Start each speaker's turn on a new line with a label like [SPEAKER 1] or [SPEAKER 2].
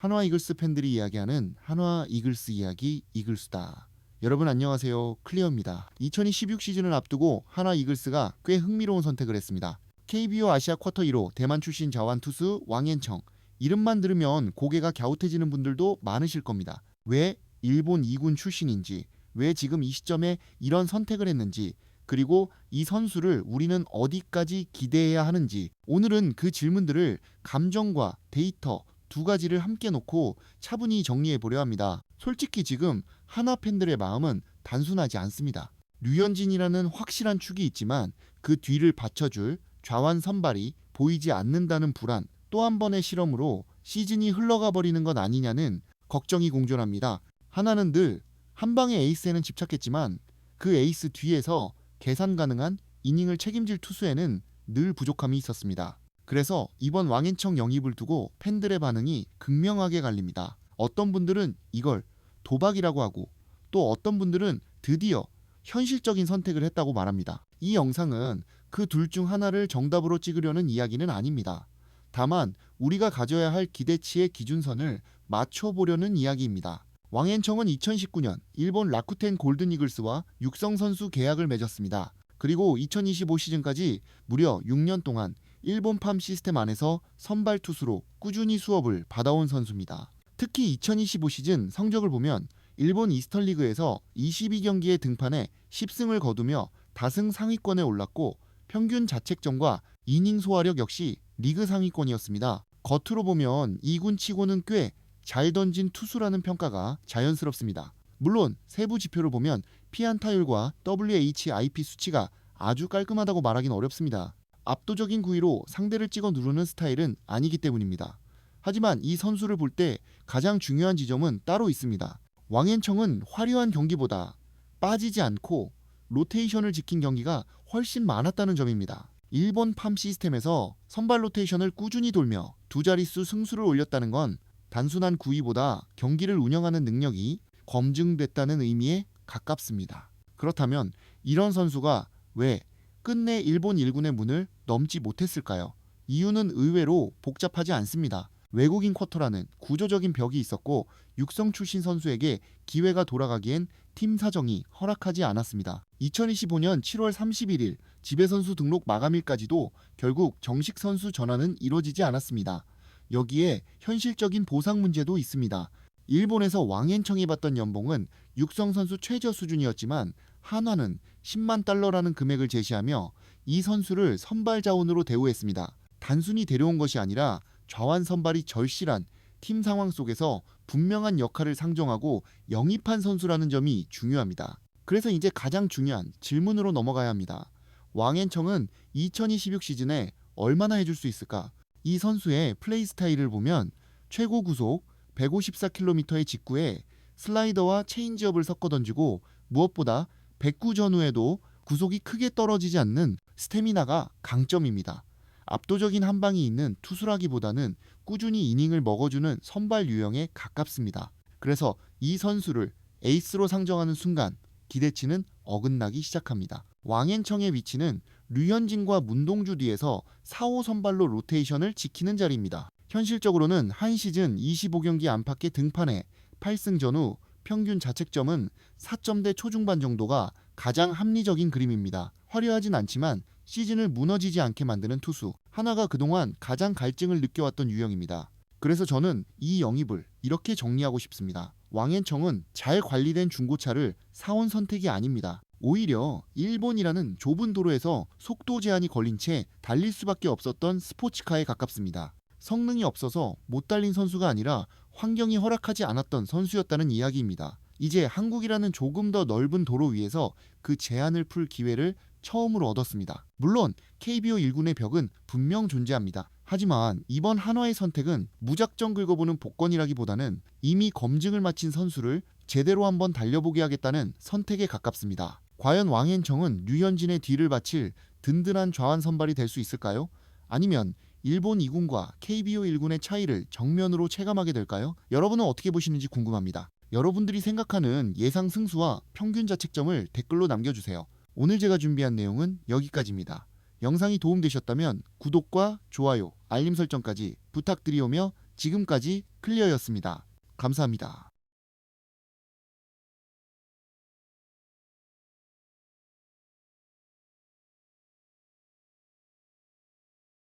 [SPEAKER 1] 한화 이글스 팬들이 이야기하는 한화 이글스 이야기 이글수다. 여러분 안녕하세요. 클리어입니다. 2026 시즌을 앞두고 한화 이글스가 꽤 흥미로운 선택을 했습니다. KBO 아시아 쿼터 1호 대만 출신 자완 투수 왕앤청. 이름만 들으면 고개가 갸웃해지는 분들도 많으실 겁니다. 왜 일본 2군 출신인지, 왜 지금 이 시점에 이런 선택을 했는지, 그리고 이 선수를 우리는 어디까지 기대해야 하는지, 오늘은 그 질문들을 감정과 데이터 두 가지를 함께 놓고 차분히 정리해 보려 합니다. 솔직히 지금 하나 팬들의 마음은 단순하지 않습니다. 류현진이라는 확실한 축이 있지만 그 뒤를 받쳐줄 좌완 선발이 보이지 않는다는 불안, 또 한 번의 실험으로 시즌이 흘러가 버리는 것 아니냐는 걱정이 공존합니다. 하나는 늘 한 방의 에이스에는 집착했지만 그 에이스 뒤에서 계산 가능한 이닝을 책임질 투수에는 늘 부족함이 있었습니다. 그래서 이번 왕앤청 영입을 두고 팬들의 반응이 극명하게 갈립니다. 어떤 분들은 이걸 도박이라고 하고, 또 어떤 분들은 드디어 현실적인 선택을 했다고 말합니다. 이 영상은 그 둘 중 하나를 정답으로 찍으려는 이야기는 아닙니다. 다만 우리가 가져야 할 기대치의 기준선을 맞춰보려는 이야기입니다. 왕앤청은 2019년 일본 라쿠텐 골든 이글스와 육성 선수 계약을 맺었습니다. 그리고 2025 시즌까지 무려 6년 동안 일본 팜 시스템 안에서 선발 투수로 꾸준히 수업을 받아온 선수입니다. 특히 2025 시즌 성적을 보면 일본 이스턴 리그에서 22경기에 등판해 10승을 거두며 다승 상위권에 올랐고, 평균 자책점과 이닝 소화력 역시 리그 상위권이었습니다. 겉으로 보면 2군 치고는 꽤 잘 던진 투수라는 평가가 자연스럽습니다. 물론 세부 지표를 보면 피안타율과 WHIP 수치가 아주 깔끔하다고 말하긴 어렵습니다. 압도적인 구위로 상대를 찍어 누르는 스타일은 아니기 때문입니다. 하지만 이 선수를 볼 때 가장 중요한 지점은 따로 있습니다. 왕앤청은 화려한 경기보다 빠지지 않고 로테이션을 지킨 경기가 훨씬 많았다는 점입니다. 일본 팜 시스템에서 선발 로테이션을 꾸준히 돌며 두 자릿수 승수를 올렸다는 건 단순한 구위보다 경기를 운영하는 능력이 검증됐다는 의미에 가깝습니다. 그렇다면 이런 선수가 왜 끝내 일본 1군의 문을 넘지 못했을까요? 이유는 의외로 복잡하지 않습니다. 외국인 쿼터라는 구조적인 벽이 있었고, 육성 출신 선수에게 기회가 돌아가기엔 팀 사정이 허락하지 않았습니다. 2025년 7월 31일 지배선수 등록 마감일까지도 결국 정식 선수 전환은 이루어지지 않았습니다. 여기에 현실적인 보상 문제도 있습니다. 일본에서 왕앤청이 받던 연봉은 육성 선수 최저 수준이었지만 한화는 10만 달러라는 금액을 제시하며 이 선수를 선발 자원으로 대우했습니다. 단순히 데려온 것이 아니라 좌완 선발이 절실한 팀 상황 속에서 분명한 역할을 상정하고 영입한 선수라는 점이 중요합니다. 그래서 이제 가장 중요한 질문으로 넘어가야 합니다. 왕앤청은 2026 시즌에 얼마나 해줄 수 있을까? 이 선수의 플레이 스타일을 보면 최고 구속 154km의 직구에 슬라이더와 체인지업을 섞어 던지고, 무엇보다 109 전후에도 구속이 크게 떨어지지 않는 스태미나가 강점입니다. 압도적인 한방이 있는 투수라기보다는 꾸준히 이닝을 먹어주는 선발 유형에 가깝습니다. 그래서 이 선수를 에이스로 상정하는 순간 기대치는 어긋나기 시작합니다. 왕앤청의 위치는 류현진과 문동주 뒤에서 4호 선발로 로테이션을 지키는 자리입니다. 현실적으로는 한 시즌 25경기 안팎에 등판해 8승 전후 평균 자책점은 4점대 초중반 정도가 가장 합리적인 그림입니다. 화려하진 않지만 시즌을 무너지지 않게 만드는 투수, 하나가 그동안 가장 갈증을 느껴왔던 유형입니다. 그래서 저는 이 영입을 이렇게 정리하고 싶습니다. 왕앤청은 잘 관리된 중고차를 사온 선택이 아닙니다. 오히려 일본이라는 좁은 도로에서 속도 제한이 걸린 채 달릴 수밖에 없었던 스포츠카에 가깝습니다. 성능이 없어서 못 달린 선수가 아니라 환경이 허락하지 않았던 선수였다는 이야기입니다. 이제 한국이라는 조금 더 넓은 도로 위에서 그 제한을 풀 기회를 처음으로 얻었습니다. 물론 KBO 1군의 벽은 분명 존재합니다. 하지만 이번 한화의 선택은 무작정 긁어보는 복권이라기보다는 이미 검증을 마친 선수를 제대로 한번 달려보게 하겠다는 선택에 가깝습니다. 과연 왕앤청은 류현진의 뒤를 바칠 든든한 좌완 선발이 될 수 있을까요? 아니면 일본 2군과 KBO 1군의 차이를 정면으로 체감하게 될까요? 여러분은 어떻게 보시는지 궁금합니다. 여러분들이 생각하는 예상 승수와 평균 자책점을 댓글로 남겨주세요. 오늘 제가 준비한 내용은 여기까지입니다. 영상이 도움되셨다면 구독과 좋아요, 알림 설정까지 부탁드리오며 지금까지 클리어였습니다. 감사합니다.